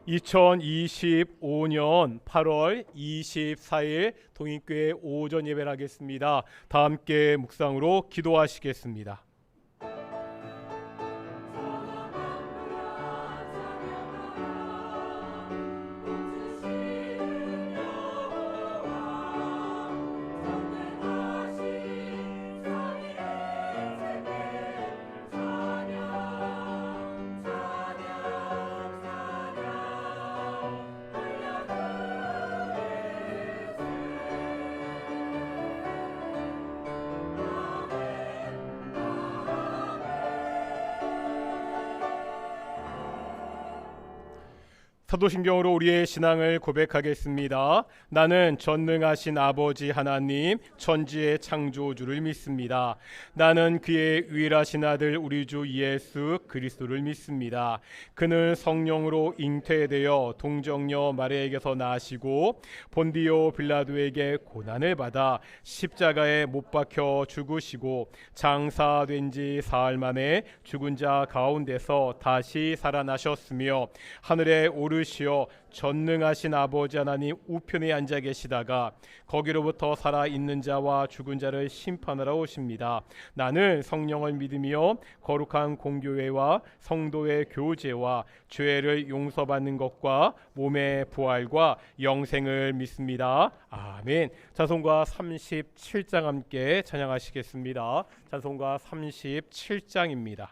2025년 8월 24일 동인교회 오전 예배를 하겠습니다. 다 함께 묵상으로 기도하시겠습니다. 사도신경으로 우리의 신앙을 고백하겠습니다. 나는 전능하신 아버지 하나님 천지의 창조주를 믿습니다. 나는 그의 유일하신 아들 우리 주 예수 그리스도를 믿습니다. 그는 성령으로 잉태되어 동정녀 마리아에게서 나시고 본디오 빌라도에게 고난을 받아 십자가에 못 박혀 죽으시고 장사된 지 사흘 만에 죽은 자 가운데서 다시 살아나셨으며 하늘에 오르시어 전능하신 아버지 하나님 우편에 앉아 계시다가 거기로부터 살아있는 자와 죽은 자를 심판하러 오십니다. 나는 성령을 믿으며 거룩한 공교회와 성도의 교제와 죄를 용서받는 것과 몸의 부활과 영생을 믿습니다. 아멘. 찬송가 37장 함께 찬양하시겠습니다. 찬송가 37장입니다.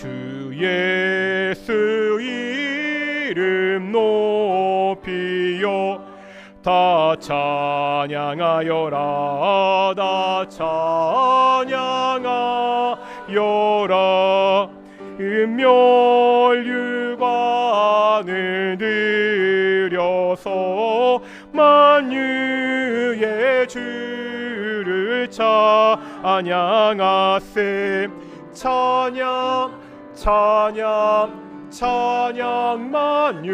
주 예수 이름 높이여 다 찬양하여라 다 찬양하여라 음멸유관을 들여서 만유의 주를 찬양하세 찬양 만유의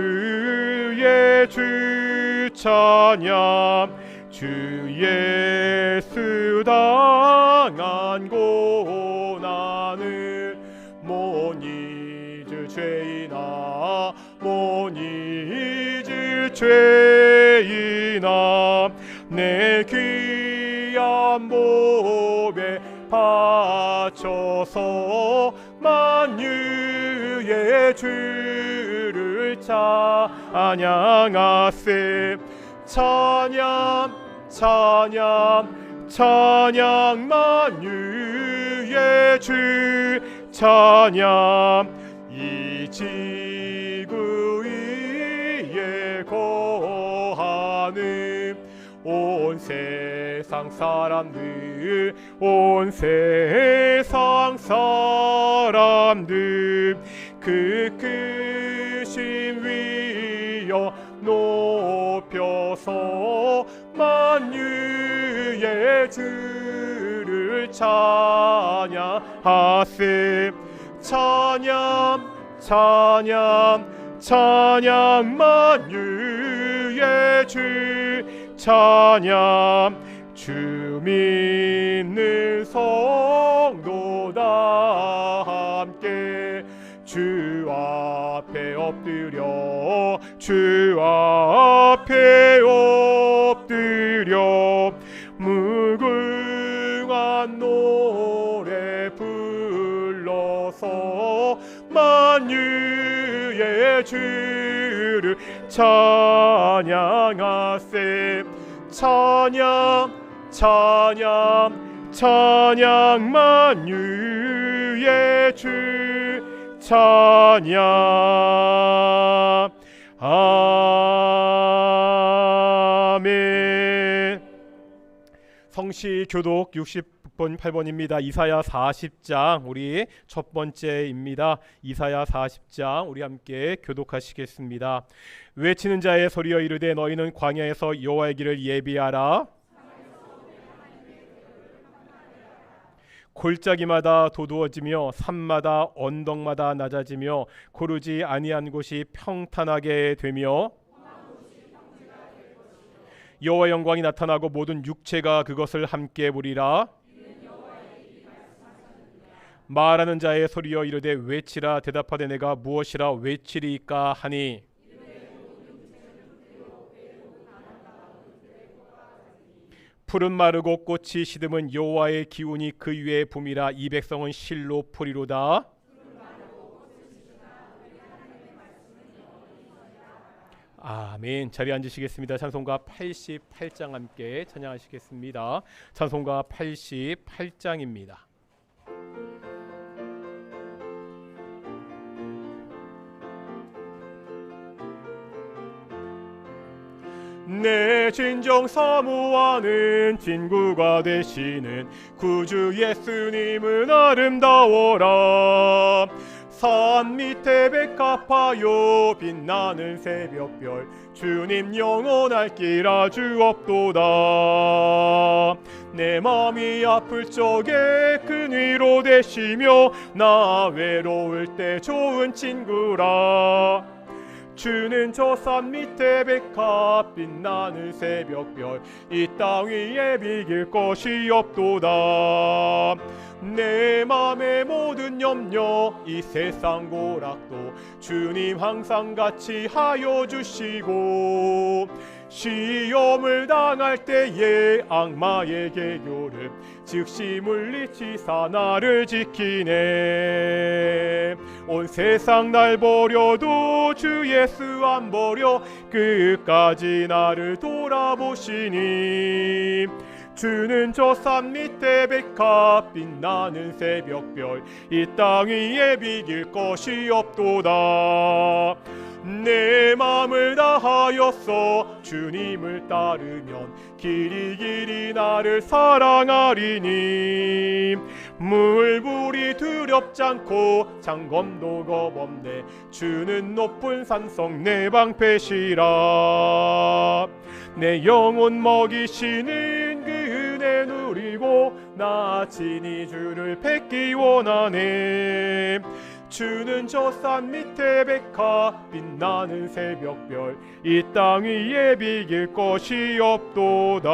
주 찬양 주 예수 당한 고난을 못 잊을 죄인아 못 잊을 죄인아 내 귀한 몸에 바쳐서 만유의 주를 찬양하세 찬양 만유의 주 찬양 이 지구 위에 거하는 온 세상 사람들 온 세상 사람들 그 크신 위여 높여서 만유의 주를 찬양하세 찬양 만유의 주 찬양 주 믿는 성도 다 함께 주 앞에 엎드려 주 앞에 엎드려 무궁한 노래 불러서 만유의 주를 찬양하세 찬양 만유의 주 찬양 아멘. 성시 교독 60번 8번입니다. 이사야 40장 우리 첫 번째입니다. 이사야 40장 우리 함께 교독하시겠습니다. 외치는 자의 소리여 이르되 너희는 광야에서 여호와의 길을 예비하라 골짜기마다 도두어지며 산마다 언덕마다 낮아지며 고르지 아니한 곳이 평탄하게 되며 여호와의 영광이 나타나고 모든 육체가 그것을 함께 보리라. 말하는 자의 소리여 이르되 외치라. 대답하되 내가 무엇이라 외치리까 하니 풀은 마르고 꽃이 시듬은 여호와의 기운이 그 위에 붐이라. 이 백성은 실로 풀이로다. 아멘. 자리에 앉으시겠습니다. 찬송가 88장 함께 찬양하시겠습니다. 찬송가 88장입니다. 내 진정 사모하는 친구가 되시는 구주 예수님은 아름다워라. 산 밑에 백합하여 빛나는 새벽별 주님 영원할 길 아주 없도다. 내 맘이 아플 적에 큰 위로 되시며 나 외로울 때 좋은 친구라. 주는 저 산 밑에 백합 빛나는 새벽별 이 땅 위에 비길 것이 없도다. 내 맘의 모든 염려 이 세상 고락도 주님 항상 같이 하여 주시고 시험을 당할 때에 악마의 개교를 즉시 물리치사 나를 지키네. 온 세상 날 버려도 주 예수 안 버려 끝까지 나를 돌아보시니. 주는 저 산 밑에 백합 빛나는 새벽별 이 땅 위에 비길 것이 없도다. 내 맘을 다하였어 주님을 따르면 길이 나를 사랑하리니. 물불이 두렵지 않고 창검도 겁없네. 주는 높은 산성 내 방패시라. 내 영혼 먹이시는 그 은혜 누리고 나 친히 주를 뵙기 원하네. 주는 저 산 밑에 백합 빛나는 새벽별 이 땅 위에 비길 것이 없도다.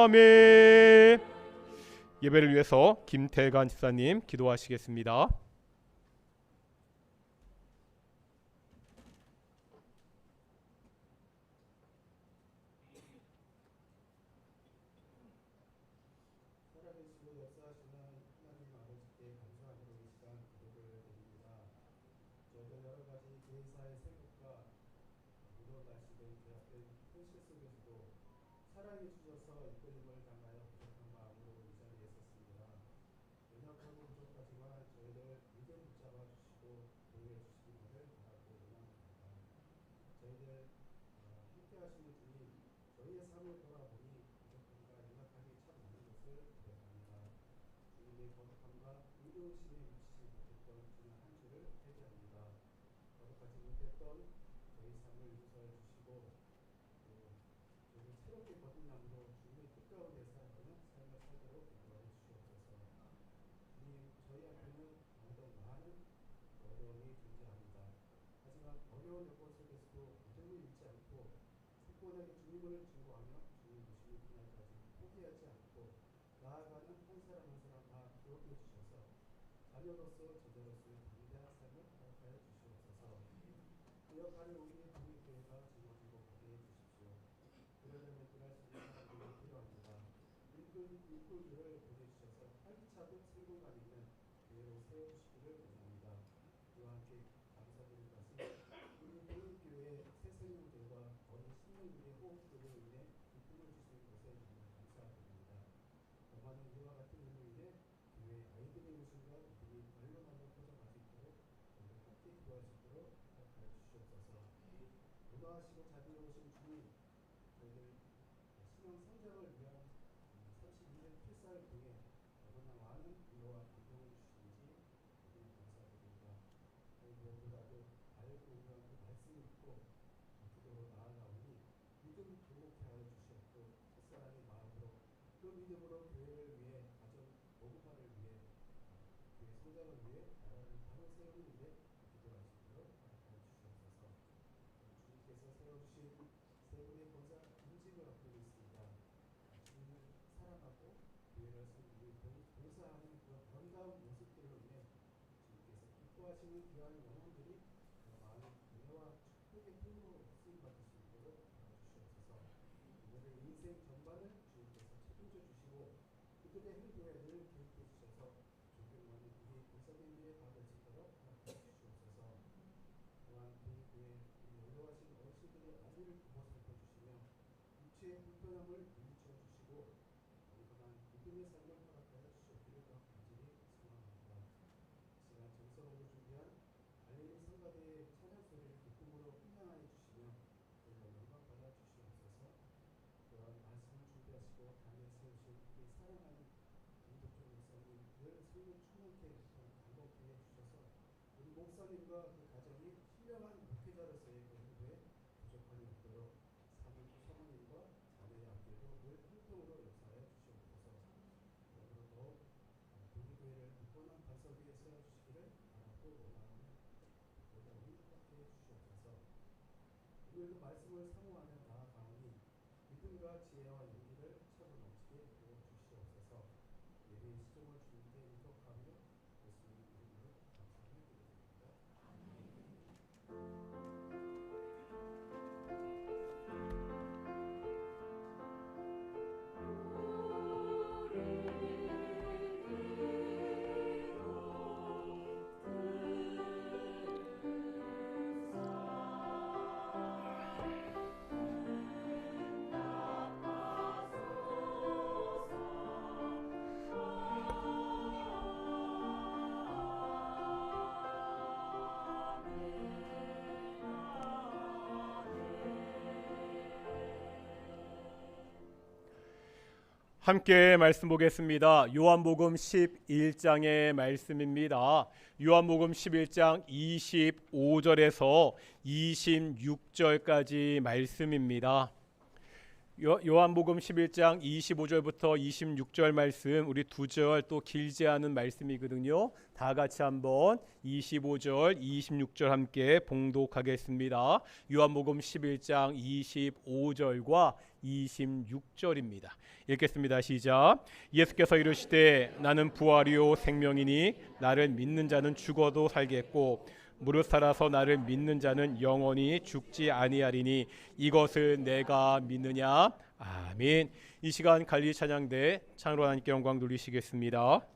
아멘. 예배를 위해서 김태관 집사님 기도하시겠습니다. 사랑하시는 귀한 영혼들이 많은 은혜와 축복의 통로로 쓰임받을 수 있도록 도와주시옵소서. 그들의 인생 전반을 주님께서 책임져 주시고 그들의 행동에 늘 개입해 주셔서 존경받는 우리 권사님들의 발을 짓도록 허락해 주시옵소서. 또한 우리 교회 연로하신 어르신들의 어미를 보살펴 주시며 육체의 불편함을 물리쳐 주시고 건강한 믿음의 삶을 허락하여 주시기를 더 간절히 소망합니다. 시간 정성으로 준비한 알레리 성가대의 찬양 소리를 기쁨으로 훈장하여 주시며 저희가 영광 받아 주시옵소서. 또한 말씀을 준비하시고 당에 세우신 우리 사랑하는 김덕종 목사님 늘 성령 충만케 감동케 해주셔서 우리 목사님과 그 가정이 신령한 목회자로서의 그 행보에 부족함이 없도록 사모님과 자녀의 앞에도 늘 활동으로 역사하여 주시옵소서. 그러므로 더욱 동의교회를 굳건한 반석 위에 세워주시기를 바라고 원하오며 보다 응답하게 주시옵소서. 오늘도 말씀을 사모하며 나아가오니 믿음과 지혜와 용기를 차고 넘치게 부어주시옵소서. 예배의 시종을 주님께 인도하며 예수님 이름으로 감사하며 기도드립니다. 함께 말씀 보겠습니다. 요한복음 11장의 말씀입니다. 요한복음 11장 25절에서 26절까지 말씀입니다. 요한복음 11장 25절부터 26절 말씀, 우리 두 절 또 길지 않은 말씀이거든요. 다 같이 한번 25절, 26절 함께 봉독하겠습니다. 요한복음 11장 25절과 26절입니다. 읽겠습니다. 시작. 예수께서 이르시되 나는 부활이요 생명이니 나를 믿는 자는 죽어도 살겠고 무릇 살아서 나를 믿는 자는 영원히 죽지 아니하리니 이것을 내가 믿느냐. 아멘. 이 시간 갈리 찬양대 창으로 하나님께 영광 돌리시겠습니다.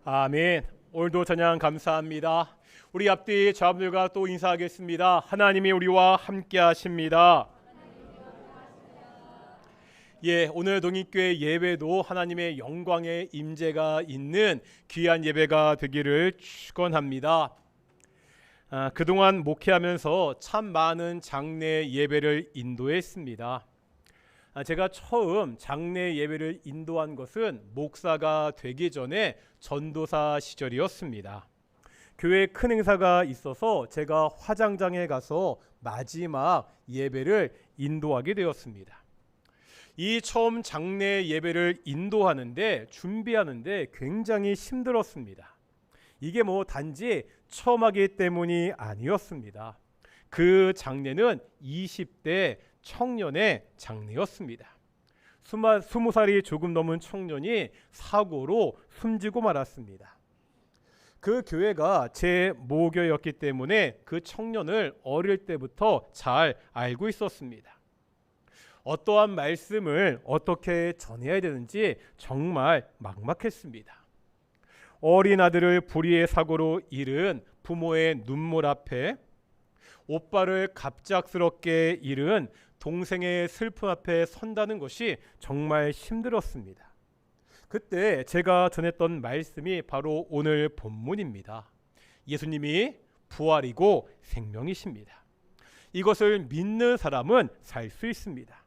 아멘. 오늘도 찬양 감사합니다. 우리 앞뒤 저분들과 또 인사하겠습니다. 하나님이 우리와 함께 하십니다. 오늘 동익교회 예배도 하나님의 영광의 임재가 있는 귀한 예배가 되기를 축원합니다. 그동안 목회하면서 참 많은 장례 예배를 인도했습니다. 제가 처음 장례 예배를 인도한 것은 목사가 되기 전에 전도사 시절이었습니다. 교회에 큰 행사가 있어서 제가 화장장에 가서 마지막 예배를 인도하게 되었습니다. 이 처음 장례 예배를 인도하는데 준비하는데 굉장히 힘들었습니다. 이게 단지 처음 하기 때문이 아니었습니다. 그 장례는 20대 청년의 장례였습니다. 20살이 조금 넘은 청년이 사고로 숨지고 말았습니다. 그 교회가 제 모교였기 때문에 그 청년을 어릴 때부터 잘 알고 있었습니다. 어떠한 말씀을 어떻게 전해야 되는지 정말 막막했습니다. 어린 아들을 불의의 사고로 잃은 부모의 눈물 앞에, 오빠를 갑작스럽게 잃은 동생의 슬픔 앞에 선다는 것이 정말 힘들었습니다. 그때 제가 전했던 말씀이 바로 오늘 본문입니다. 예수님이 부활이고 생명이십니다. 이것을 믿는 사람은 살 수 있습니다.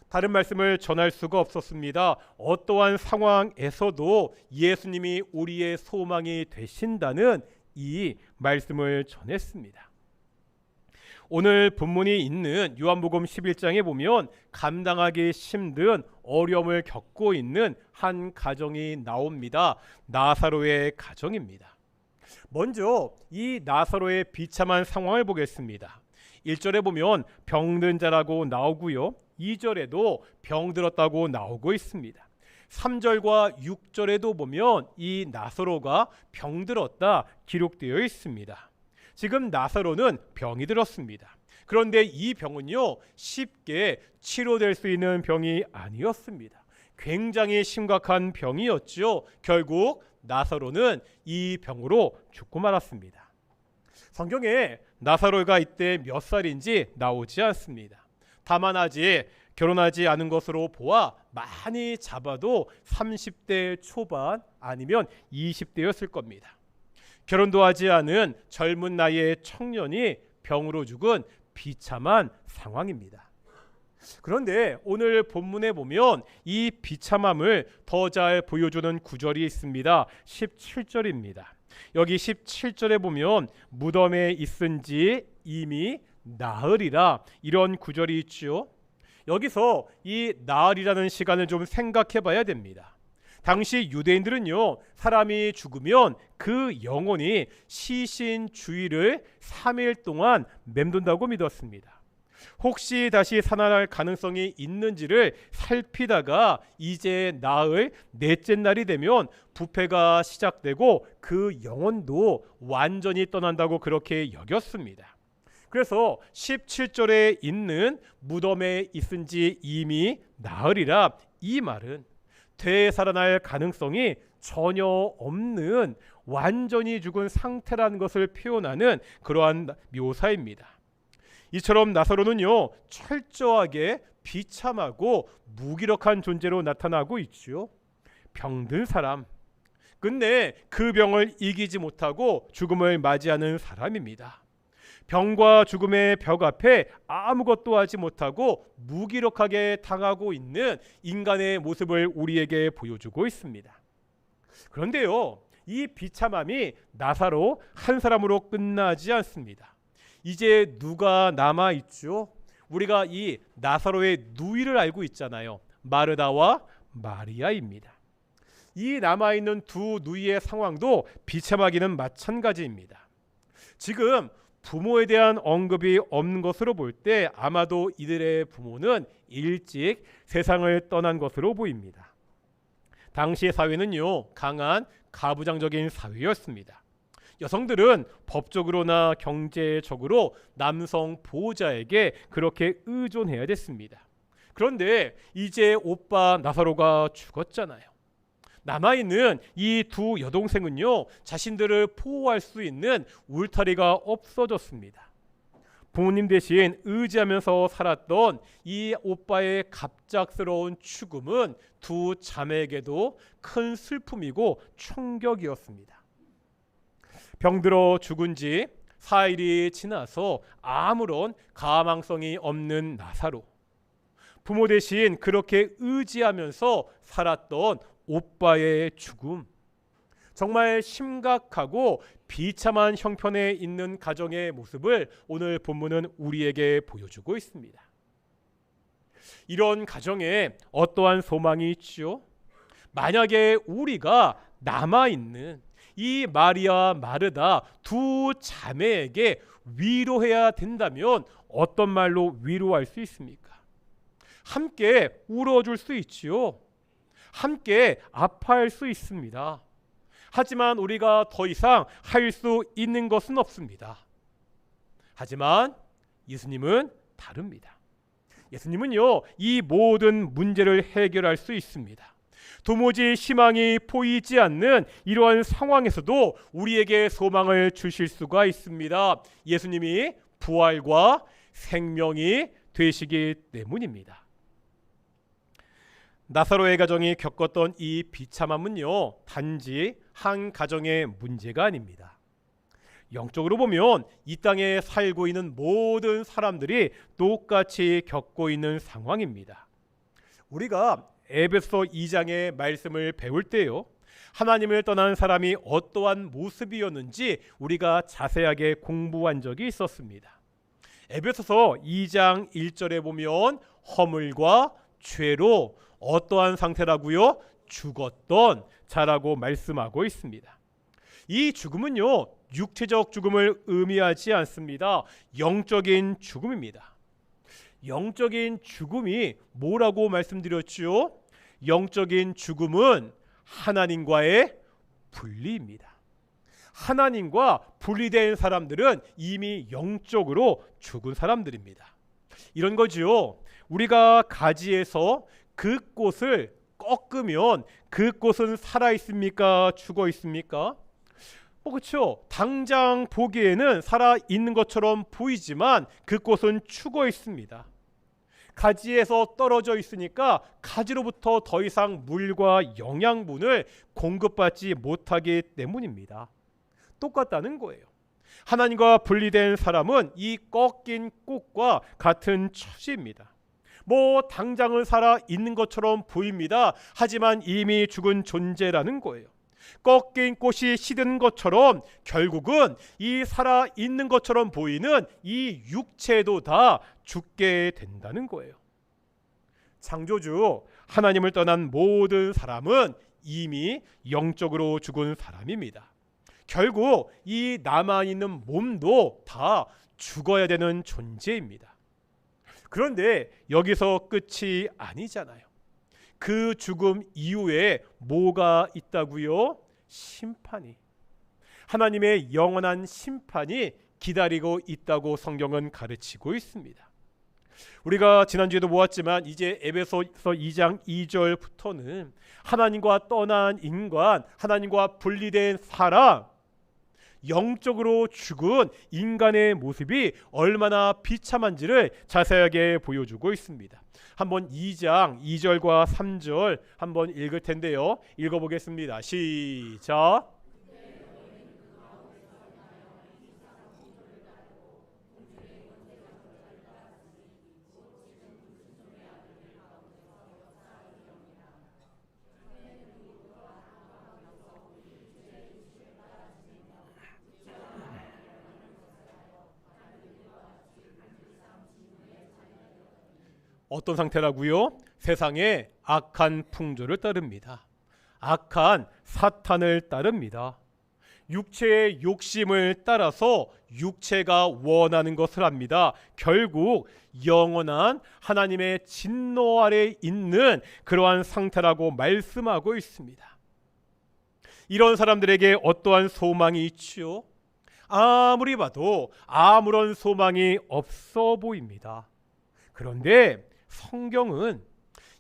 다른 말씀을 전할 수가 없었습니다. 어떠한 상황에서도 예수님이 우리의 소망이 되신다는 이 말씀을 전했습니다. 오늘 본문이 있는 요한복음 11장에 보면 감당하기 힘든 어려움을 겪고 있는 한 가정이 나옵니다. 나사로의 가정입니다. 먼저 이 나사로의 비참한 상황을 보겠습니다. 1절에 보면 병든 자라고 나오고요. 2절에도 병들었다고 나오고 있습니다. 3절과 6절에도 보면 이 나사로가 병들었다 기록되어 있습니다. 지금 나사로는 병이 들었습니다. 그런데 이 병은요, 쉽게 치료될 수 있는 병이 아니었습니다. 굉장히 심각한 병이었죠. 결국 나사로는 이 병으로 죽고 말았습니다. 성경에 나사로가 이때 몇 살인지 나오지 않습니다. 다만 아직 결혼하지 않은 것으로 보아 많이 잡아도 30대 초반 아니면 20대였을 겁니다. 결혼도 하지 않은 젊은 나이의 청년이 병으로 죽은 비참한 상황입니다. 그런데 오늘 본문에 보면 이 비참함을 더 잘 보여주는 구절이 있습니다. 17절입니다. 여기 17절에 보면 무덤에 있은지 이미 나으리라, 이런 구절이 있죠. 여기서 이 나으리라는 시간을 좀 생각해 봐야 됩니다. 당시 유대인들은요, 사람이 죽으면 그 영혼이 시신 주위를 3일 동안 맴돈다고 믿었습니다. 혹시 다시 살아날 가능성이 있는지를 살피다가 이제 나흘 넷째 날이 되면 부패가 시작되고 그 영혼도 완전히 떠난다고 그렇게 여겼습니다. 그래서 17절에 있는 무덤에 있은지 이미 나으리라, 이 말은 되살아날 가능성이 전혀 없는 완전히 죽은 상태라는 것을 표현하는 그러한 묘사입니다. 이처럼 나사로는요, 철저하게 비참하고 무기력한 존재로 나타나고 있죠. 병든 사람, 근데 그 병을 이기지 못하고 죽음을 맞이하는 사람입니다. 병과 죽음의 벽 앞에 아무것도 하지 못하고 무기력하게 당하고 있는 인간의 모습을 우리에게 보여주고 있습니다. 그런데요, 이 비참함이 나사로 한 사람으로 끝나지 않습니다. 이제 누가 남아 있죠? 우리가 이 나사로의 누이를 알고 있잖아요. 마르다와 마리아입니다. 이 남아 있는 두 누이의 상황도 비참하기는 마찬가지입니다. 지금 부모에 대한 언급이 없는 것으로 볼 때 아마도 이들의 부모는 일찍 세상을 떠난 것으로 보입니다. 당시의 사회는요, 강한 가부장적인 사회였습니다. 여성들은 법적으로나 경제적으로 남성 보호자에게 그렇게 의존해야 됐습니다. 그런데 이제 오빠 나사로가 죽었잖아요. 남아있는 이 두 여동생은요, 자신들을 보호할 수 있는 울타리가 없어졌습니다. 부모님 대신 의지하면서 살았던 이 오빠의 갑작스러운 죽음은 두 자매에게도 큰 슬픔이고 충격이었습니다. 병들어 죽은 지 4일이 지나서 아무런 가망성이 없는 나사로, 부모 대신 그렇게 의지하면서 살았던 오빠의 죽음, 정말 심각하고 비참한 형편에 있는 가정의 모습을 오늘 본문은 우리에게 보여주고 있습니다. 이런 가정에 어떠한 소망이 있지요? 만약에 우리가 남아있는 이 마리아 마르다 두 자매에게 위로해야 된다면 어떤 말로 위로할 수 있습니까? 함께 울어줄 수 있지요. 함께 아파할 수 있습니다. 하지만 우리가 더 이상 할 수 있는 것은 없습니다. 하지만 예수님은 다릅니다. 예수님은요, 이 모든 문제를 해결할 수 있습니다. 도무지 희망이 보이지 않는 이러한 상황에서도 우리에게 소망을 주실 수가 있습니다. 예수님이 부활과 생명이 되시기 때문입니다. 나사로의 가정이 겪었던 이 비참함은요, 단지 한 가정의 문제가 아닙니다. 영적으로 보면 이 땅에 살고 있는 모든 사람들이 똑같이 겪고 있는 상황입니다. 우리가 에베소 2장의 말씀을 배울 때요, 하나님을 떠난 사람이 어떠한 모습이었는지 우리가 자세하게 공부한 적이 있었습니다. 에베소서 2장 1절에 보면 허물과 죄로 어떠한 상태라고요? 죽었던 자라고 말씀하고 있습니다. 이 죽음은요, 육체적 죽음을 의미하지 않습니다. 영적인 죽음입니다. 영적인 죽음이 뭐라고 말씀드렸지요? 영적인 죽음은 하나님과의 분리입니다. 하나님과 분리된 사람들은 이미 영적으로 죽은 사람들입니다. 이런 거지요. 우리가 가지에서 그 꽃을 꺾으면 그 꽃은 살아 있습니까? 죽어 있습니까? 그렇죠. 당장 보기에는 살아 있는 것처럼 보이지만 그 꽃은 죽어 있습니다. 가지에서 떨어져 있으니까 가지로부터 더 이상 물과 영양분을 공급받지 못하기 때문입니다. 똑같다는 거예요. 하나님과 분리된 사람은 이 꺾인 꽃과 같은 처지입니다. 당장은 살아 있는 것처럼 보입니다. 하지만 이미 죽은 존재라는 거예요. 꺾인 꽃이 시든 것처럼 결국은 이 살아 있는 것처럼 보이는 이 육체도 다 죽게 된다는 거예요. 창조주 하나님을 떠난 모든 사람은 이미 영적으로 죽은 사람입니다. 결국 이 남아있는 몸도 다 죽어야 되는 존재입니다. 그런데 여기서 끝이 아니잖아요. 그 죽음 이후에 뭐가 있다고요? 심판이, 하나님의 영원한 심판이 기다리고 있다고 성경은 가르치고 있습니다. 우리가 지난주에도 보았지만 이제 에베소서 2장 2절부터는 하나님과 떠난 인간, 하나님과 분리된 사람, 영적으로 죽은 인간의 모습이 얼마나 비참한지를 자세하게 보여주고 있습니다. 한번 2장 2절과 3절 한번 읽을 텐데요. 읽어보겠습니다. 시작. 어떤 상태라고요? 세상의 악한 풍조를 따릅니다. 악한 사탄을 따릅니다. 육체의 욕심을 따라서 육체가 원하는 것을 합니다. 결국 영원한 하나님의 진노 아래 있는 그러한 상태라고 말씀하고 있습니다. 이런 사람들에게 어떠한 소망이 있지요? 아무리 봐도 아무런 소망이 없어 보입니다. 그런데 성경은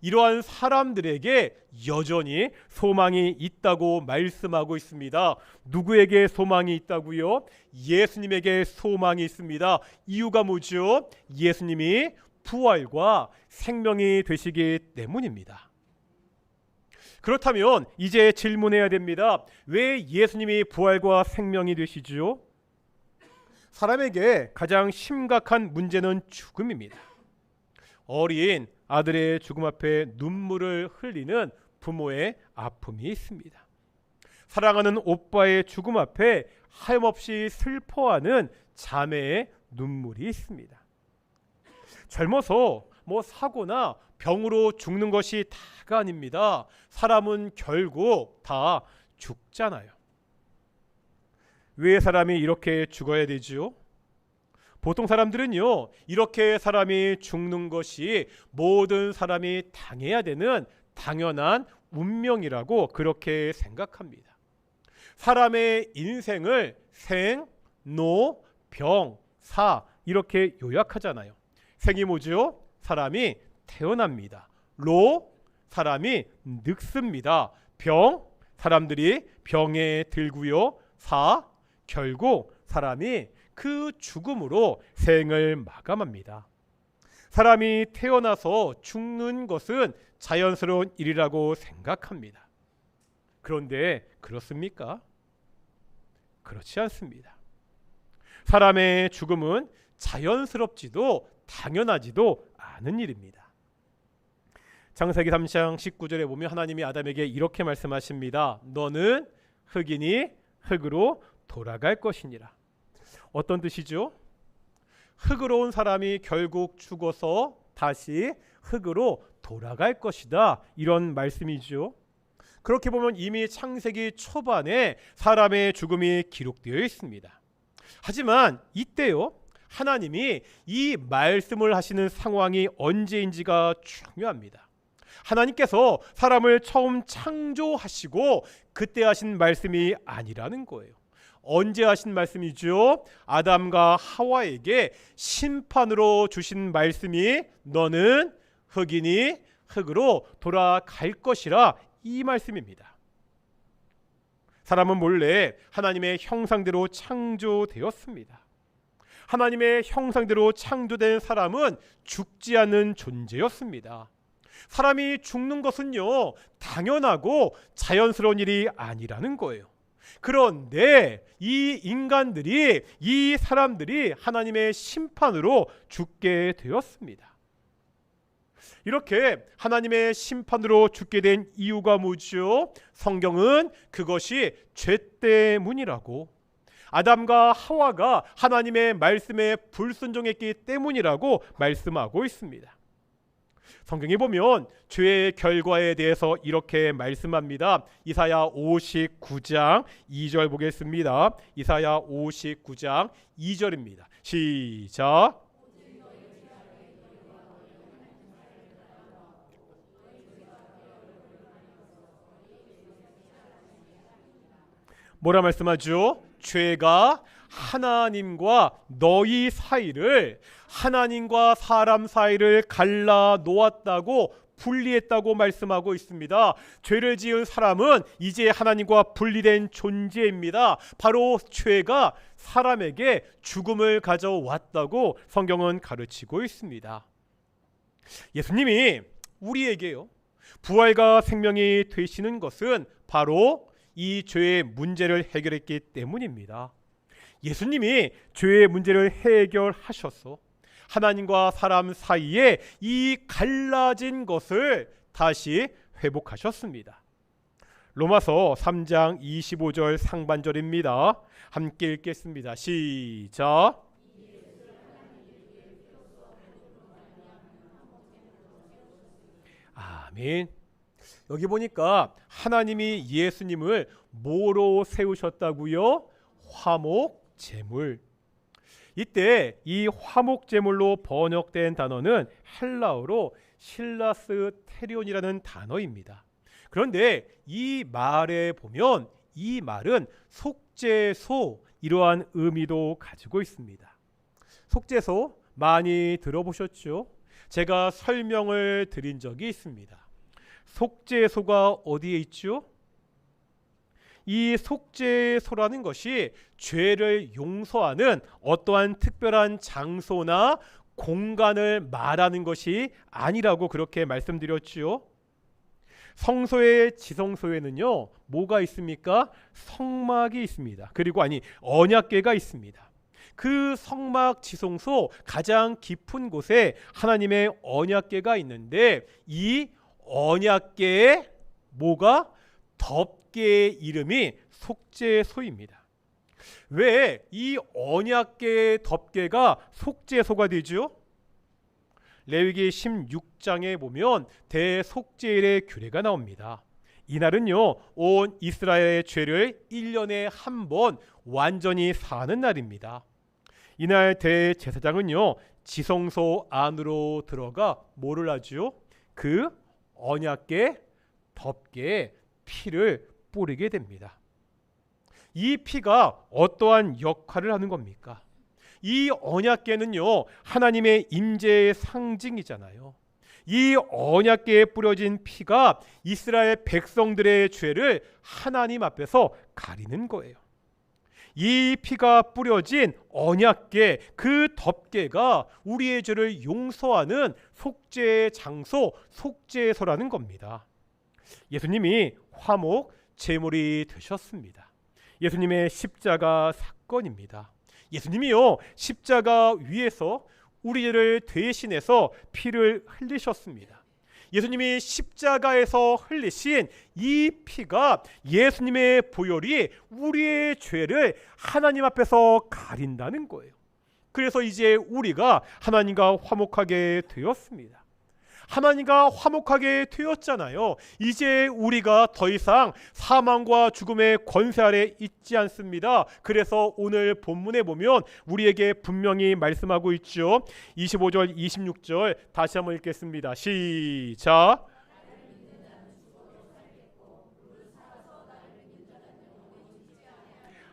이러한 사람들에게 여전히 소망이 있다고 말씀하고 있습니다. 누구에게 소망이 있다고요? 예수님에게 소망이 있습니다. 이유가 뭐죠? 예수님이 부활과 생명이 되시기 때문입니다. 그렇다면 이제 질문해야 됩니다. 왜 예수님이 부활과 생명이 되시죠? 사람에게 가장 심각한 문제는 죽음입니다. 어린 아들의 죽음 앞에 눈물을 흘리는 부모의 아픔이 있습니다. 사랑하는 오빠의 죽음 앞에 하염없이 슬퍼하는 자매의 눈물이 있습니다. 젊어서 사고나 병으로 죽는 것이 다가 아닙니다. 사람은 결국 다 죽잖아요. 왜 사람이 이렇게 죽어야 되죠? 보통 사람들은요, 이렇게 사람이 죽는 것이 모든 사람이 당해야 되는 당연한 운명이라고 그렇게 생각합니다. 사람의 인생을 생, 노, 병, 사 이렇게 요약하잖아요. 생이 뭐죠? 사람이 태어납니다. 로, 사람이 늙습니다. 병, 사람들이 병에 들고요. 사, 결국 사람이 그 죽음으로 생을 마감합니다. 사람이 태어나서 죽는 것은 자연스러운 일이라고 생각합니다. 그런데 그렇습니까? 그렇지 않습니다. 사람의 죽음은 자연스럽지도 당연하지도 않은 일입니다. 창세기 3장 19절에 보면 하나님이 아담에게 이렇게 말씀하십니다. 너는 흙이니 흙으로 돌아갈 것이니라. 어떤 뜻이죠? 흙으로 온 사람이 결국 죽어서 다시 흙으로 돌아갈 것이다. 이런 말씀이죠. 그렇게 보면 이미 창세기 초반에 사람의 죽음이 기록되어 있습니다. 하지만 이때요, 하나님이 이 말씀을 하시는 상황이 언제인지가 중요합니다. 하나님께서 사람을 처음 창조하시고 그때 하신 말씀이 아니라는 거예요. 언제 하신 말씀이죠? 아담과 하와에게 심판으로 주신 말씀이 너는 흙이니 흙으로 돌아갈 것이라, 이 말씀입니다. 사람은 본래 하나님의 형상대로 창조되었습니다. 하나님의 형상대로 창조된 사람은 죽지 않는 존재였습니다. 사람이 죽는 것은요, 당연하고 자연스러운 일이 아니라는 거예요. 그런데 이 인간들이, 이 사람들이 하나님의 심판으로 죽게 되었습니다. 이렇게 하나님의 심판으로 죽게 된 이유가 뭐죠? 성경은 그것이 죄 때문이라고, 아담과 하와가 하나님의 말씀에 불순종했기 때문이라고 말씀하고 있습니다. 성경에 보면 죄의 결과에 대해서 이렇게 말씀합니다. 이사야 59장 2절 보겠습니다. 이사야 59장 2절입니다. 시작. 뭐라 말씀하죠? 죄가 하나님과 너희 사이를, 하나님과 사람 사이를 갈라 놓았다고, 분리했다고 말씀하고 있습니다. 죄를 지은 사람은 이제 하나님과 분리된 존재입니다. 바로 죄가 사람에게 죽음을 가져왔다고 성경은 가르치고 있습니다. 예수님이 우리에게요, 부활과 생명이 되시는 것은 바로 이 죄의 문제를 해결했기 때문입니다. 예수님이 죄의 문제를 해결하셔서 하나님과 사람 사이에 이 갈라진 것을 다시 회복하셨습니다. 로마서 3장 25절 상반절입니다. 함께 읽겠습니다. 시작. 아멘. 여기 보니까 하나님이 예수님을 뭐로 세우셨다고요? 화목제물. 이때 이 화목제물로 번역된 단어는 헬라어로 실라스테리온이라는 단어입니다. 그런데 이 말에 보면 이 말은 속죄소, 이러한 의미도 가지고 있습니다. 속죄소 많이 들어보셨죠? 제가 설명을 드린 적이 있습니다. 속죄소가 어디에 있죠? 이 속죄소라는 것이 죄를 용서하는 어떠한 특별한 장소나 공간을 말하는 것이 아니라고 그렇게 말씀드렸지요. 성소의 지성소에는요, 뭐가 있습니까? 성막이 있습니다. 그리고 언약궤가 있습니다. 그 성막 지성소 가장 깊은 곳에 하나님의 언약궤가 있는데, 이 언약궤의 뭐가? 덮개의 이름이 속죄소입니다. 왜 이 언약궤의 덮개가 속죄소가 되죠? 레위기 16장에 보면 대속죄일의 규례가 나옵니다. 이날은요, 온 이스라엘의 죄를 1년에 한 번 완전히 사는 날입니다. 이날 대제사장은요, 지성소 안으로 들어가 뭐를 하죠? 그 언약궤 덮개에 피를 뿌리게 됩니다. 이 피가 어떠한 역할을 하는 겁니까? 이 언약궤는요, 하나님의 임재의 상징이잖아요. 이 언약궤에 뿌려진 피가 이스라엘 백성들의 죄를 하나님 앞에서 가리는 거예요. 이 피가 뿌려진 언약궤, 그 덮개가 우리의 죄를 용서하는 속죄의 장소, 속죄소라는 겁니다. 예수님이 화목 제물이 되셨습니다. 예수님의 십자가 사건입니다. 예수님이요, 십자가 위에서 우리 죄를 대신해서 피를 흘리셨습니다. 예수님이 십자가에서 흘리신 이 피가, 예수님의 보혈이 우리의 죄를 하나님 앞에서 가린다는 거예요. 그래서 이제 우리가 하나님과 화목하게 되었습니다. 하나님과 화목하게 되었잖아요. 이제 우리가 더 이상 사망과 죽음의 권세 아래 있지 않습니다. 그래서 오늘 본문에 보면 우리에게 분명히 말씀하고 있죠. 25절 26절 다시 한번 읽겠습니다. 시작.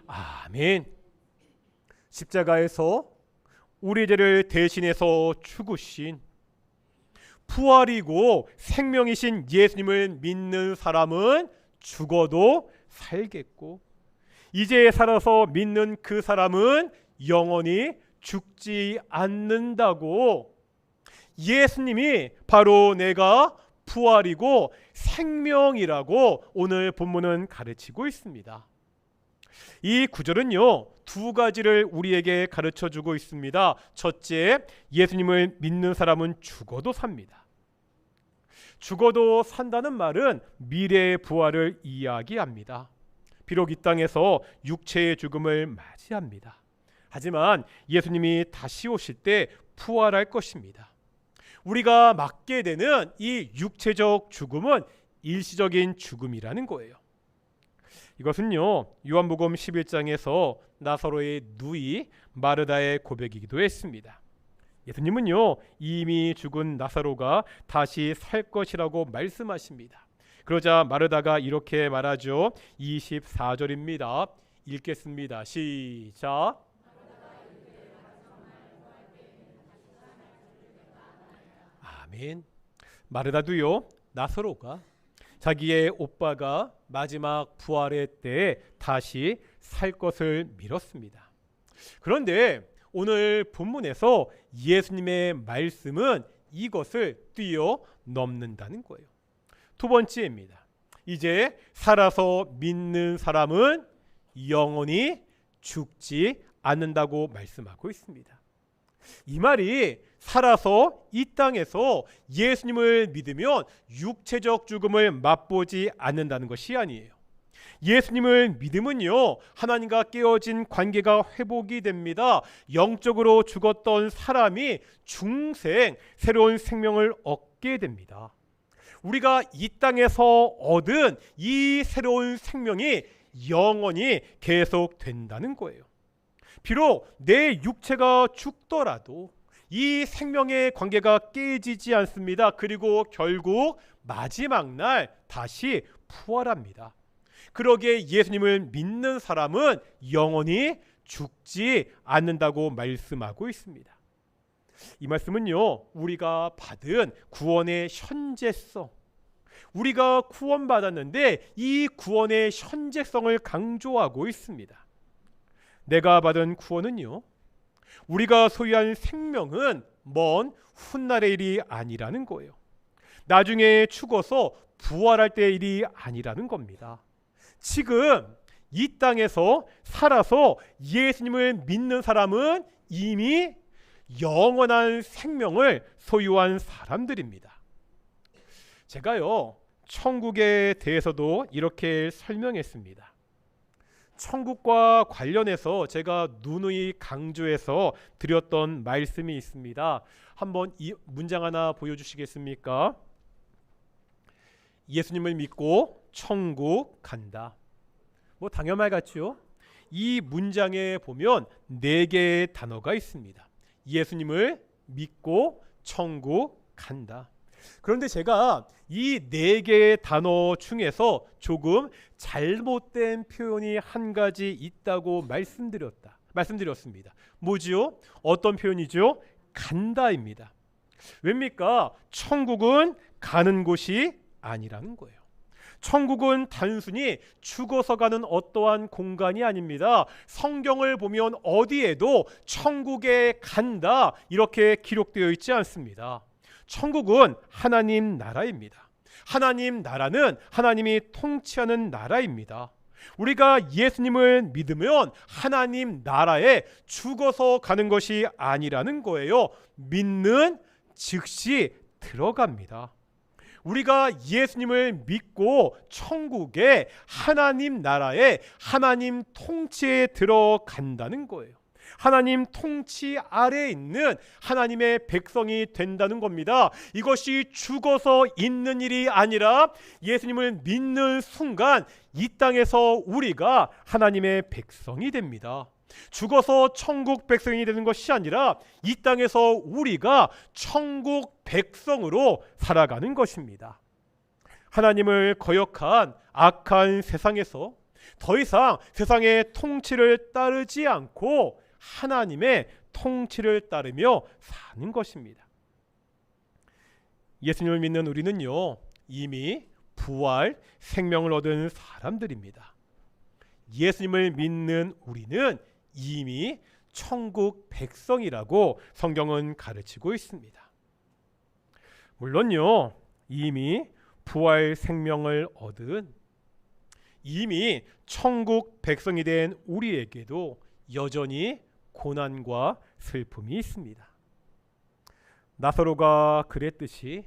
아멘. 십자가에서 우리 죄를 대신해서 죽으신 부활이고 생명이신 예수님을 믿는 사람은 죽어도 살겠고, 이제 살아서 믿는 그 사람은 영원히 죽지 않는다고, 예수님이 바로 내가 부활이고 생명이라고 오늘 본문은 가르치고 있습니다. 이 구절은요, 두 가지를 우리에게 가르쳐주고 있습니다. 첫째, 예수님을 믿는 사람은 죽어도 삽니다. 죽어도 산다는 말은 미래의 부활을 이야기합니다. 비록 이 땅에서 육체의 죽음을 맞이합니다. 하지만 예수님이 다시 오실 때 부활할 것입니다. 우리가 맞게 되는 이 육체적 죽음은 일시적인 죽음이라는 거예요. 이것은요, 요한복음 11장에서 나사로의 누이 마르다의 고백이기도 했습니다. 예수님은요, 이미 죽은 나사로가 다시 살 것이라고 말씀하십니다. 그러자 마르다가 이렇게 말하죠. 24절입니다. 읽겠습니다. 시작. 아멘. 마르다도요, 나사로가 자기의 오빠가 마지막 부활의 때에 다시 살 것을 믿었습니다. 그런데 오늘 본문에서 예수님의 말씀은 이것을 뛰어넘는다는 거예요. 두 번째입니다. 이제 살아서 믿는 사람은 영원히 죽지 않는다고 말씀하고 있습니다. 이 말이 살아서 이 땅에서 예수님을 믿으면 육체적 죽음을 맛보지 않는다는 것이 아니에요. 예수님을 믿으면요, 하나님과 깨어진 관계가 회복이 됩니다. 영적으로 죽었던 사람이 중생, 새로운 생명을 얻게 됩니다. 우리가 이 땅에서 얻은 이 새로운 생명이 영원히 계속된다는 거예요. 비록 내 육체가 죽더라도 이 생명의 관계가 깨지지 않습니다. 그리고 결국 마지막 날 다시 부활합니다. 그러기에 예수님을 믿는 사람은 영원히 죽지 않는다고 말씀하고 있습니다. 이 말씀은요, 우리가 받은 구원의 현재성, 우리가 구원받았는데 이 구원의 현재성을 강조하고 있습니다. 내가 받은 구원은요, 우리가 소유한 생명은 먼 훗날의 일이 아니라는 거예요. 나중에 죽어서 부활할 때의 일이 아니라는 겁니다. 지금 이 땅에서 살아서 예수님을 믿는 사람은 이미 영원한 생명을 소유한 사람들입니다. 제가요, 천국에 대해서도 이렇게 설명했습니다. 천국과 관련해서 제가 누누이 강조해서 드렸던 말씀이 있습니다. 한번 이 문장 하나 보여주시겠습니까? 예수님을 믿고 천국 간다. 뭐 당연말 같죠? 이 문장에 보면 4개의 단어가 있습니다. 예수님을 믿고 천국 간다. 그런데 제가 이 4개의 단어 중에서 조금 잘못된 표현이 한 가지 있다고 말씀드렸습니다. 뭐지요? 어떤 표현이죠? 간다입니다. 왜입니까? 천국은 가는 곳이 아니라는 거예요. 천국은 단순히 죽어서 가는 어떠한 공간이 아닙니다. 성경을 보면 어디에도 천국에 간다 이렇게 기록되어 있지 않습니다. 천국은 하나님 나라입니다. 하나님 나라는 하나님이 통치하는 나라입니다. 우리가 예수님을 믿으면 하나님 나라에 죽어서 가는 것이 아니라는 거예요. 믿는 즉시 들어갑니다. 우리가 예수님을 믿고 천국에 하나님 나라에 하나님 통치에 들어간다는 거예요. 하나님 통치 아래에 있는 하나님의 백성이 된다는 겁니다. 이것이 죽어서 있는 일이 아니라 예수님을 믿는 순간 이 땅에서 우리가 하나님의 백성이 됩니다. 죽어서 천국 백성이 되는 것이 아니라 이 땅에서 우리가 천국 백성으로 살아가는 것입니다. 하나님을 거역한 악한 세상에서 더 이상 세상의 통치를 따르지 않고 하나님의 통치를 따르며 사는 것입니다. 예수님을 믿는 우리는요, 이미 부활 생명을 얻은 사람들입니다. 예수님을 믿는 우리는 이미 천국 백성이라고 성경은 가르치고 있습니다. 물론요, 이미 부활 생명을 얻은 이미 천국 백성이 된 우리에게도 여전히 고난과 슬픔이 있습니다. 나사로가 그랬듯이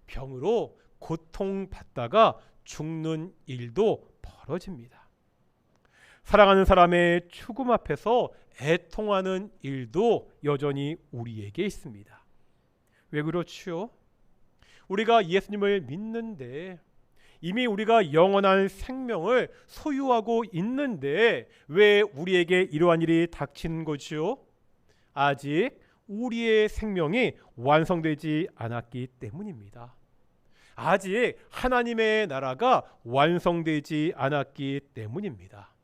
병으로 고통받다가 죽는 일도 벌어집니다. 사랑하는 사람의 죽음 앞에서 애통하는 일도 여전히 우리에게 있습니다. 왜 그렇지요? 우리가 예수님을 믿는데 이미 우리가 영원한 생명을 소유하고 있는데 왜 우리에게 이러한 일이 닥치는 거지요? 아직 우리의 생명이 완성되지 않았기 때문입니다. 아직 하나님의 나라가 완성되지 않았기 때문입니다.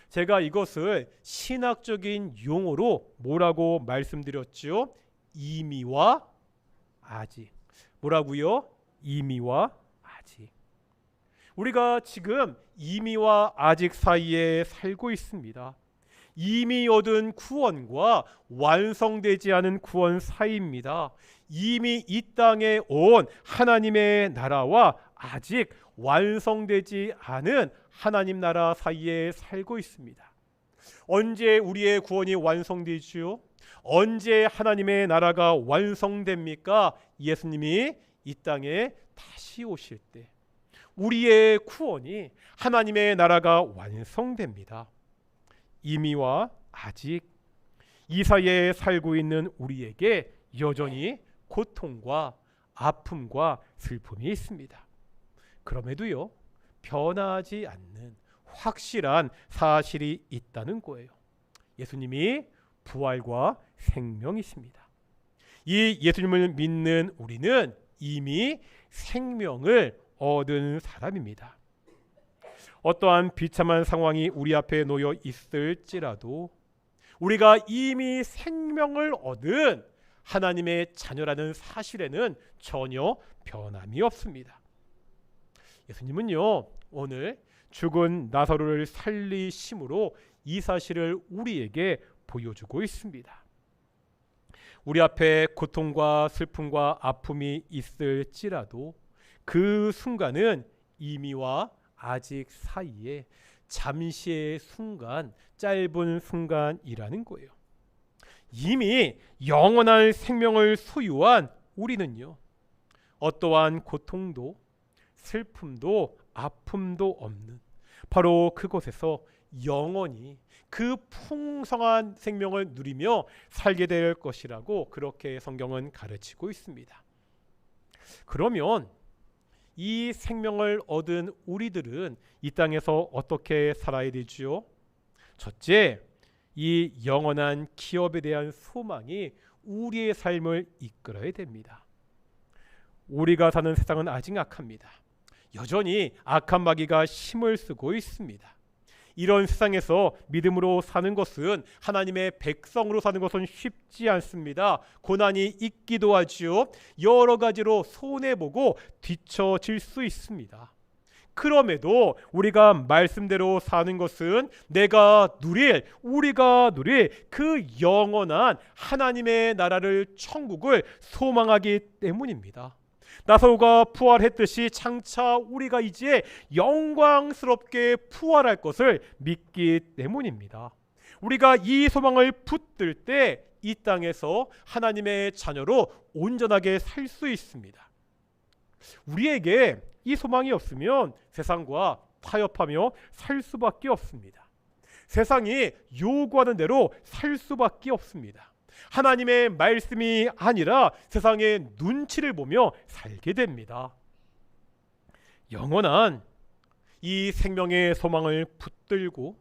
제가 이것을 신학적인 용어로 뭐라고 말씀드렸죠? 이미와 아직. 뭐라고요? 이미와 아직. 우리가 지금 이미와 아직 사이에 살고 있습니다. 이미 얻은 구원과 완성되지 않은 구원 사이입니다. 이미 이 땅에 온 하나님의 나라와 아직 완성되지 않은 하나님 나라 사이에 살고 있습니다. 언제 우리의 구원이 완성되지요? 언제 하나님의 나라가 완성됩니까? 예수님이 이 땅에 다시 오실 때 우리의 구원이 하나님의 나라가 완성됩니다. 이미와 아직 이 사이에 살고 있는 우리에게 여전히 고통과 아픔과 슬픔이 있습니다. 그럼에도요, 변하지 않는 확실한 사실이 있다는 거예요. 예수님이 부활과 생명이십니다. 이 예수님을 믿는 우리는 이미 생명을 얻은 사람입니다. 어떠한 비참한 상황이 우리 앞에 놓여 있을지라도 우리가 이미 생명을 얻은 하나님의 자녀라는 사실에는 전혀 변함이 없습니다. 예수님은요, 오늘 죽은 나사로를 살리심으로 이 사실을 우리에게 보여주고 있습니다. 우리 앞에 고통과 슬픔과 아픔이 있을지라도 그 순간은 이미와 아직 사이에 잠시의 순간, 짧은 순간이라는 거예요. 이미 영원한 생명을 소유한 우리는요, 어떠한 고통도 슬픔도 아픔도 없는 바로 그곳에서 영원히 그 풍성한 생명을 누리며 살게 될 것이라고 그렇게 성경은 가르치고 있습니다. 그러면 이 생명을 얻은 우리들은 이 땅에서 어떻게 살아야 되지요? 첫째, 이 영원한 기업에 대한 소망이 우리의 삶을 이끌어야 됩니다. 우리가 사는 세상은 아직 악합니다. 여전히 악한 마귀가 힘을 쓰고 있습니다. 이런 세상에서 믿음으로 사는 것은, 하나님의 백성으로 사는 것은 쉽지 않습니다. 고난이 있기도 하지요. 여러 가지로 손해보고 뒤처질 수 있습니다. 그럼에도 우리가 말씀대로 사는 것은 우리가 누릴 그 영원한 하나님의 나라를, 천국을 소망하기 때문입니다. 나사로가 부활했듯이 장차 우리가 이제 영광스럽게 부활할 것을 믿기 때문입니다. 우리가 이 소망을 붙들 때 이 땅에서 하나님의 자녀로 온전하게 살 수 있습니다. 우리에게 이 소망이 없으면 세상과 타협하며 살 수밖에 없습니다. 세상이 요구하는 대로 살 수밖에 없습니다. 하나님의 말씀이 아니라 세상의 눈치를 보며 살게 됩니다. 영원한 이 생명의 소망을 붙들고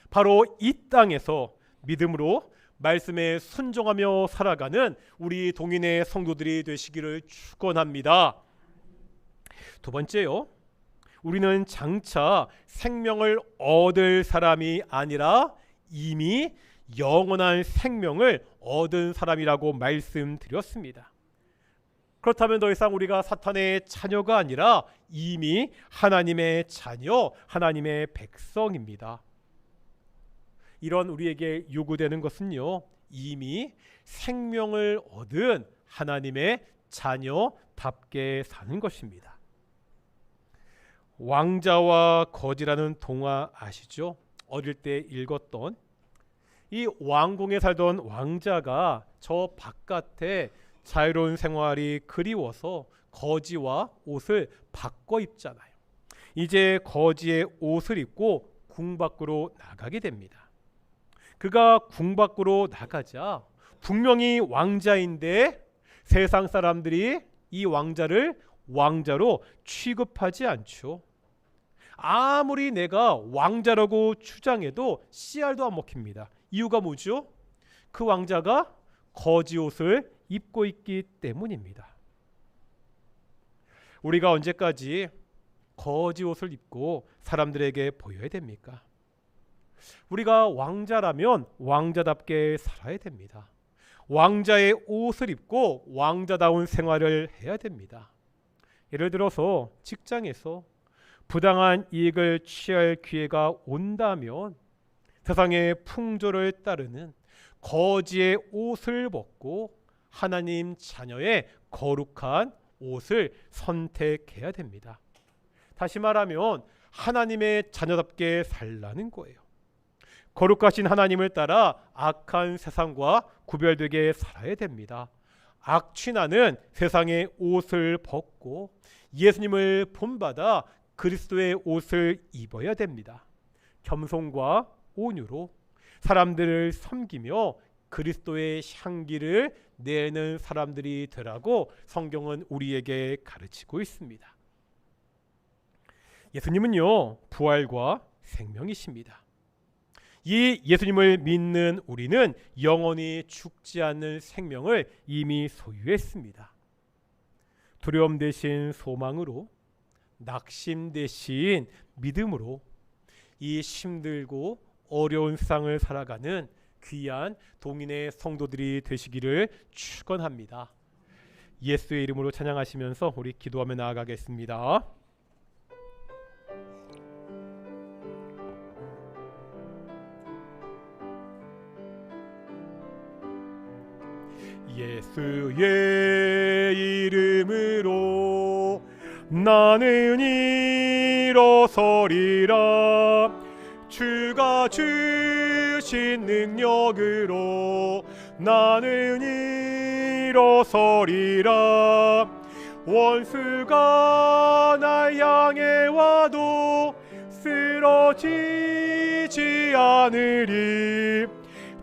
바로 이 땅에서 믿음으로 말씀에 순종하며 살아가는 우리 동인의 성도들이 되시기를 축원합니다. 두 번째요, 우리는 장차 생명을 얻을 사람이 아니라 이미 영원한 생명을 얻은 사람이라고 말씀드렸습니다. 그렇다면 더 이상 우리가 사탄의 자녀가 아니라 이미 하나님의 자녀, 하나님의 백성입니다. 이런 우리에게 요구되는 것은요, 이미 생명을 얻은 하나님의 자녀답게 사는 것입니다. 왕자와 거지라는 동화 아시죠? 어릴 때 읽었던, 이 왕궁에 살던 왕자가 저 바깥에 자유로운 생활이 그리워서 거지와 옷을 바꿔 입잖아요. 이제 거지의 옷을 입고 궁 밖으로 나가게 됩니다. 그가 궁 밖으로 나가자 분명히 왕자인데 세상 사람들이 이 왕자를 왕자로 취급하지 않죠. 아무리 내가 왕자라고 주장해도 씨알도 안 먹힙니다. 이유가 뭐죠? 그 왕자가 거지 옷을 입고 있기 때문입니다. 우리가 언제까지 거지 옷을 입고 사람들에게 보여야 됩니까? 우리가 왕자라면 왕자답게 살아야 됩니다. 왕자의 옷을 입고 왕자다운 생활을 해야 됩니다. 예를 들어서 직장에서 부당한 이익을 취할 기회가 온다면 세상의 풍조를 따르는 거지의 옷을 벗고 하나님 자녀의 거룩한 옷을 선택해야 됩니다. 다시 말하면 하나님의 자녀답게 살라는 거예요. 거룩하신 하나님을 따라 악한 세상과 구별되게 살아야 됩니다. 악취나는 세상의 옷을 벗고 예수님을 본받아 그리스도의 옷을 입어야 됩니다. 겸손과 온유로 사람들을 섬기며 그리스도의 향기를 내는 사람들이 되라고 성경은 우리에게 가르치고 있습니다. 예수님은요, 부활과 생명이십니다. 이 예수님을 믿는 우리는 영원히 죽지 않는 생명을 이미 소유했습니다. 두려움 대신 소망으로, 낙심 대신 믿음으로 이 힘들고 어려운 세상을 살아가는 귀한 동인의 성도들이 되시기를 축원합니다. 예수의 이름으로 찬양하시면서 우리 기도하며 나아가겠습니다. 예수의 이름으로 나는 일어서리라. 주가 주신 능력으로 나는 일어서리라. 원수가 날 향해 와도 쓰러지지 않으리.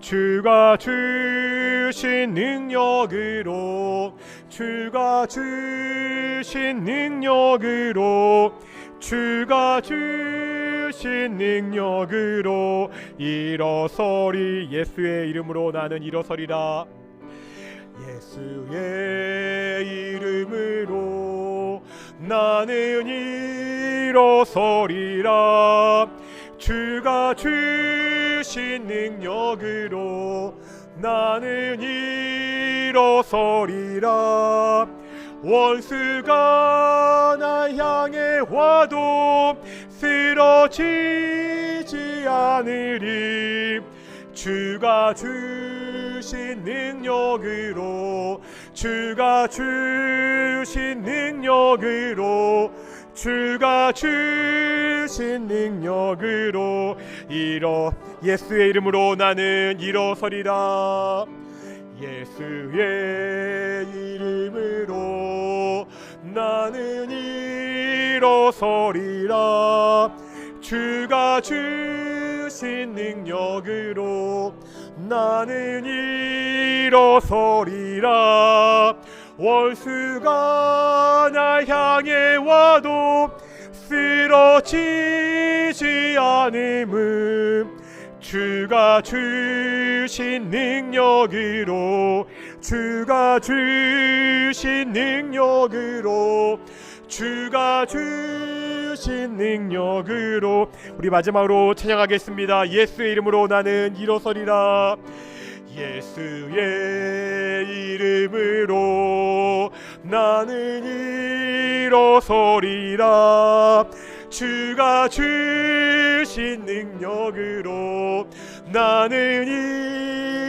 주가 주신 능력으로 주가 주신 능력으로 주가 주신 능력으로 일어서리. 예수의 이름으로 나는 일어서리라. 예수의 이름으로 나는 일어서리라. 주가 주신 능력으로 나는 일어서리라. 원수가 날 향해 와도 쓰러지지 않으리. 주가 주신 능력으로 주가 주신 능력으로 주가 주신 능력으로 예수의 이름으로 나는 일어서리라. 예수의 이름으로 나는 일어서리라. 주가 주신 능력으로 나는 일어서리라. 원수가 날 향해 와도 쓰러지지 않음은 주가 주신 능력으로 주가 주신 능력으로 주가 주신 능력으로. 우리 마지막으로 찬양하겠습니다. 예수의 이름으로 나는 일어서리라. 예수의 이름으로 나는 일어서리라. 주가 주신 능력으로 나는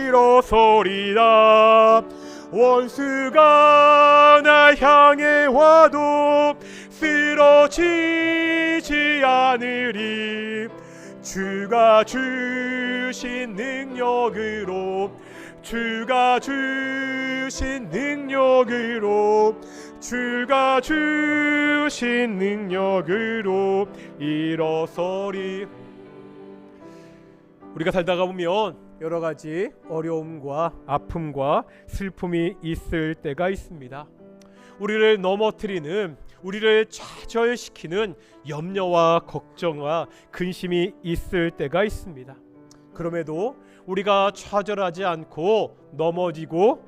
일어서리라. 원수가 날 향해 와도 쓰러지지 않으리. 주가 주신 능력으로 주가 주신 능력으로 주가 주신 능력으로 일어서리. 우리가 살다가 보면 여러 가지 어려움과 아픔과 슬픔이 있을 때가 있습니다. 우리를 넘어뜨리는, 우리를 좌절시키는 염려와 걱정과 근심이 있을 때가 있습니다. 그럼에도 우리가 좌절하지 않고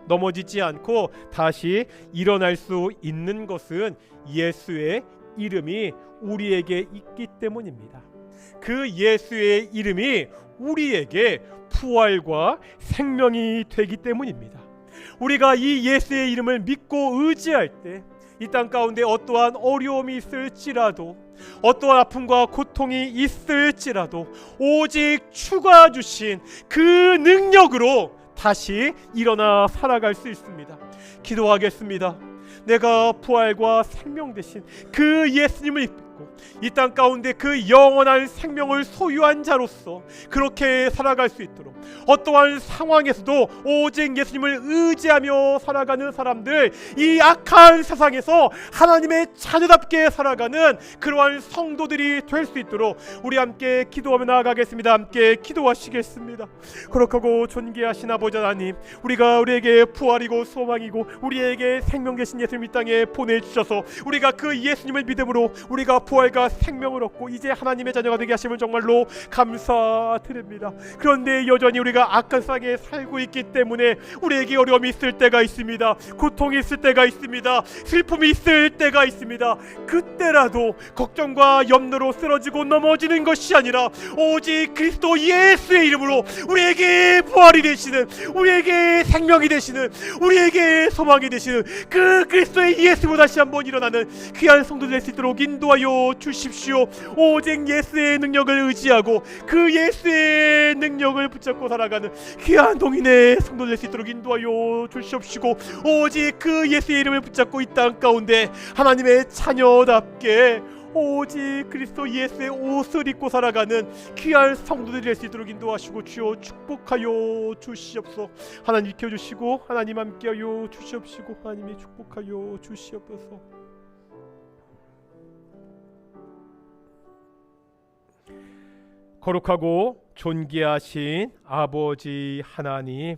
넘어지지 않고 다시 일어날 수 있는 것은 예수의 이름이 우리에게 있기 때문입니다. 그 예수의 이름이 우리에게 부활과 생명이 되기 때문입니다. 우리가 이 예수의 이름을 믿고 의지할 때 이 땅 가운데 어떠한 어려움이 있을지라도 어떠한 아픔과 고통이 있을지라도 오직 주가 주신 그 능력으로 다시 일어나 살아갈 수 있습니다. 기도하겠습니다. 내가 부활과 생명 되신 그 예수님을 믿고 이 땅 가운데 그 영원한 생명을 소유한 자로서 그렇게 살아갈 수 있도록 어떠한 상황에서도 오직 예수님을 의지하며 살아가는 사람들, 이 악한 세상에서 하나님의 자녀답게 살아가는 그러한 성도들이 될 수 있도록 우리 함께 기도하며 나아가겠습니다. 함께 기도하시겠습니다. 거룩하고 존귀하신 아버지 하나님, 우리에게 부활이고 소망이고 우리에게 생명 되신 예수님 이 땅에 보내주셔서 우리가 그 예수님을 믿음으로 우리가 부활과 생명을 얻고 이제 하나님의 자녀가 되게 하심을 정말로 감사드립니다. 그런데 여전히 우리가 악한 세상에 살고 있기 때문에 우리에게 어려움이 있을 때가 있습니다. 고통이 있을 때가 있습니다. 슬픔이 있을 때가 있습니다. 그때라도 걱정과 염려로 쓰러지고 넘어지는 것이 아니라 오직 그리스도 예수의 이름으로 우리에게 부활이 되시는, 우리에게 생명이 되시는, 우리에게 소망이 되시는 그 그리스도의 예수로 다시 한번 일어나는 귀한 성도들 될 수 있도록 인도하여 주십시오. 오직 예수의 능력을 의지하고 그 예수의 능력을 붙잡고 살아가는 귀한 동인의 성도들 될 수 있도록 인도하여 주시옵시고, 오직 그 예수의 이름을 붙잡고 이 땅 가운데 하나님의 자녀답게 오직 그리스도 예수의 옷을 입고 살아가는 귀한 성도들이 될 수 있도록 인도하시고 주여 축복하여 주시옵소서. 하나님 지켜주시고 하나님 함께하여 주시옵시고 하나님이 축복하여 주시옵소서. 거룩하고 존귀하신 아버지 하나님,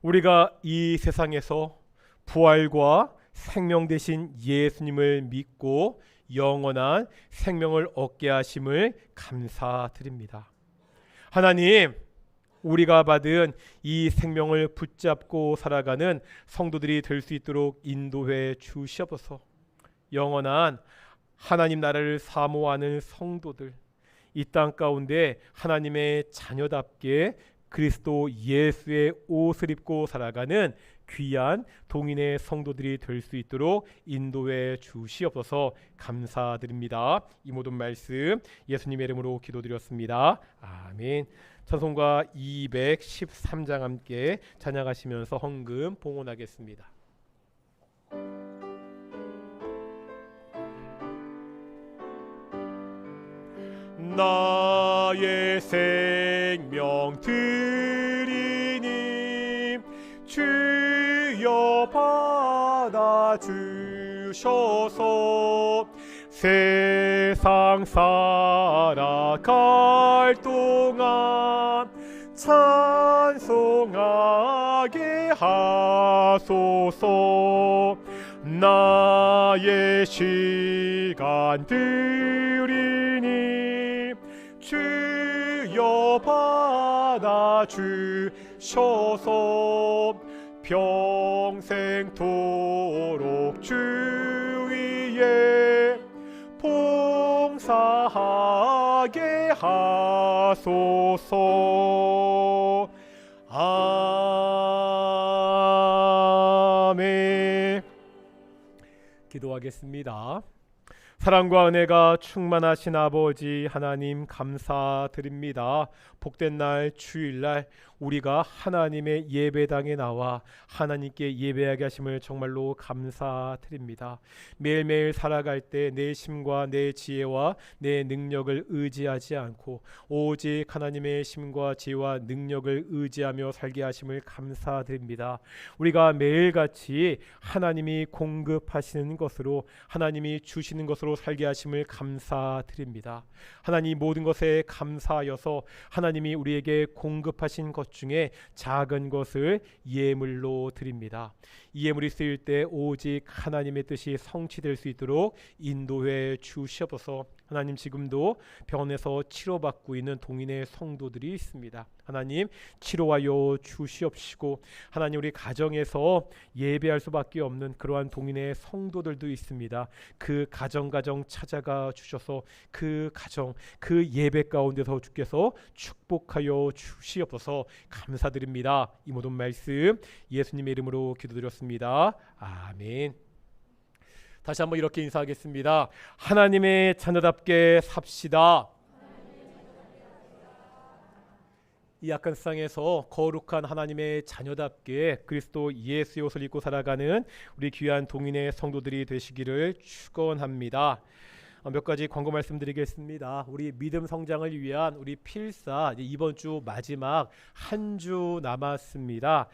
우리가 이 세상에서 부활과 생명 되신 예수님을 믿고 영원한 생명을 얻게 하심을 감사드립니다. 하나님, 우리가 받은 이 생명을 붙잡고 살아가는 성도들이 될 수 있도록 인도해 주시옵소서. 영원한 하나님 나라를 사모하는 성도들, 이 땅 가운데 하나님의 자녀답게 그리스도 예수의 옷을 입고 살아가는 귀한 동인의 성도들이 될 수 있도록 인도해 주시옵소서. 감사드립니다. 이 모든 말씀 예수님의 이름으로 기도드렸습니다. 아멘. 찬송가 213장 함께 찬양하시면서 헌금 봉헌하겠습니다. 나의 생명 드리니 주여 받아주셔서 세상 살아갈 동안 찬송하게 하소서. 나의 시간 드리니 주여 받아주셔서 평생토록 주 위에 봉사하게 하소서. 아멘. 기도하겠습니다. 사랑과 은혜가 충만하신 아버지 하나님, 감사드립니다. 복된 날 주일날 우리가 하나님의 예배당에 나와 하나님께 예배하게 하심을 정말로 감사드립니다. 매일매일 살아갈 때 내 심과 내 지혜와 내 능력을 의지하지 않고 오직 하나님의 심과 지혜와 능력을 의지하며 살게 하심을 감사드립니다. 우리가 매일같이 하나님이 공급하시는 것으로, 하나님이 주시는 것으로 살게 하심을 감사드립니다. 하나님, 모든 것에 감사하여서 하나님이 우리에게 공급하신 것 중에 작은 것을 예물로 드립니다. 이 예물이 쓰일 때 오직 하나님의 뜻이 성취될 수 있도록 인도해 주시옵소서. 하나님, 지금도 병원에서 치료받고 있는 동인의 성도들이 있습니다. 하나님, 치료하여 주시옵시고, 하나님, 우리 가정에서 예배할 수밖에 없는 그러한 동인의 성도들도 있습니다. 그 가정 찾아가 주셔서 그 가정, 그 예배 가운데서 주께서 축복하여 주시옵소서. 감사드립니다. 이 모든 말씀 예수님의 이름으로 기도드렸습니다. 아멘. 다시 한번 이렇게 인사하겠습니다. 하나님의 자녀답게 삽시다. 이 악한 세상에서 거룩한 하나님의 자녀답게 그리스도 예수의 옷을 입고 살아가는 우리 귀한 동인의 성도들이 되시기를 축원합니다. 몇 가지 광고 말씀드리겠습니다. 우리 믿음 성장을 위한 우리 필사, 이번 주 마지막 한 주 남았습니다.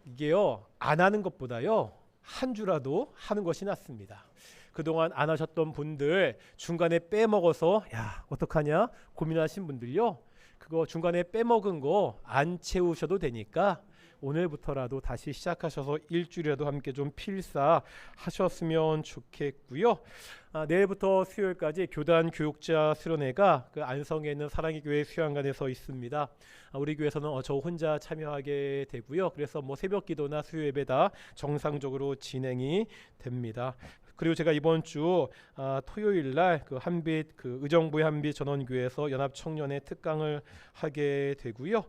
이게요, 안 하는 것보다요 한 주라도 하는 것이 낫습니다. 그동안 안 하셨던 분들, 중간에 빼먹어서 야 어떡하냐 고민하신 분들요, 그거 중간에 빼먹은 거 안 채우셔도 되니까 오늘부터라도 다시 시작하셔서 일주일이라도 함께 좀 필사하셨으면 좋겠고요. 내일부터 수요일까지 교단 교육자 수련회가 그 안성에 있는 사랑의 교회 수양관에서 있습니다. 우리 교회에서는 저 혼자 참여하게 되고요. 그래서 뭐 새벽 기도나 수요 예배 다 정상적으로 진행이 됩니다. 그리고 제가 이번 주 토요일 날 그 한빛 그 의정부의 한빛 전원교회에서 연합 청년의 특강을 하게 되고요.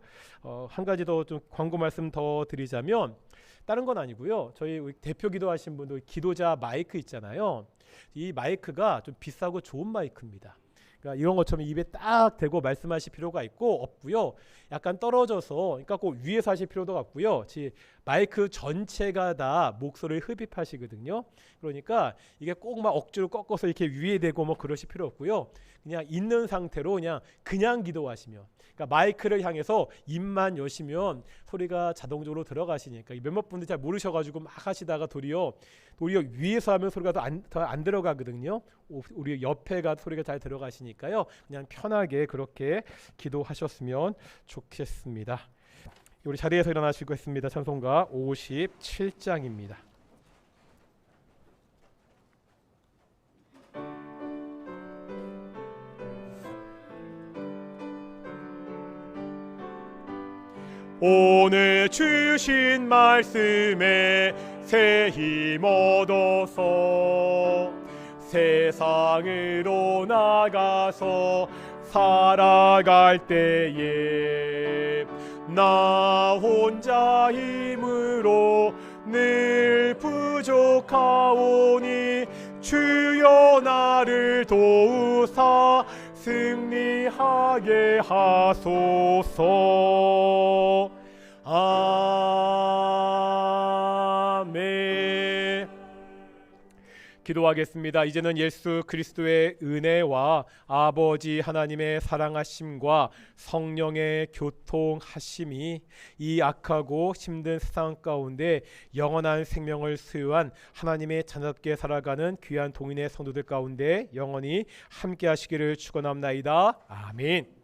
한 가지 더 좀 광고 말씀 더 드리자면 다른 건 아니고요. 저희 대표 기도하신 분들 기도자 마이크 있잖아요. 이 마이크가 좀 비싸고 좋은 마이크입니다. 그러니까 이런 것처럼 입에 딱 대고 말씀하실 필요가 없고요. 약간 떨어져서, 그러니까 꼭 위에서 하실 필요도 없고요. 마이크 전체가 다 목소리를 흡입하시거든요. 그러니까 이게 꼭 막 억지로 꺾어서 이렇게 위에 대고 뭐 그러실 필요 없고요. 그냥 있는 상태로 그냥 기도하시면, 그러니까 마이크를 향해서 입만 여시면 소리가 자동적으로 들어가시니까 몇몇 분들이 잘 모르셔가지고 막 하시다가 도리어 위에서 하면 소리가 더 안 들어가거든요. 우리 옆에가 소리가 잘 들어가시니까요. 그냥 편하게 그렇게 기도하셨으면 좋겠습니다. 우리 자리에서 일어나시겠습니다. 찬송가 57장입니다. 오늘 주신 말씀에 새 힘 얻어서 세상으로 나가서 살아갈 때에 나 혼자 힘으로 늘 부족하오니 주여 나를 도우사 승리하게 하소서. 아멘. 기도하겠습니다. 이제는 예수 그리스도의 은혜와 아버지 하나님의 사랑하심과 성령의 교통하심이 이 악하고 힘든 세상 가운데 영원한 생명을 소유한 하나님의 자녀답게 살아가는 귀한 동인의 성도들 가운데 영원히 함께 하시기를 축원합나이다. 아멘.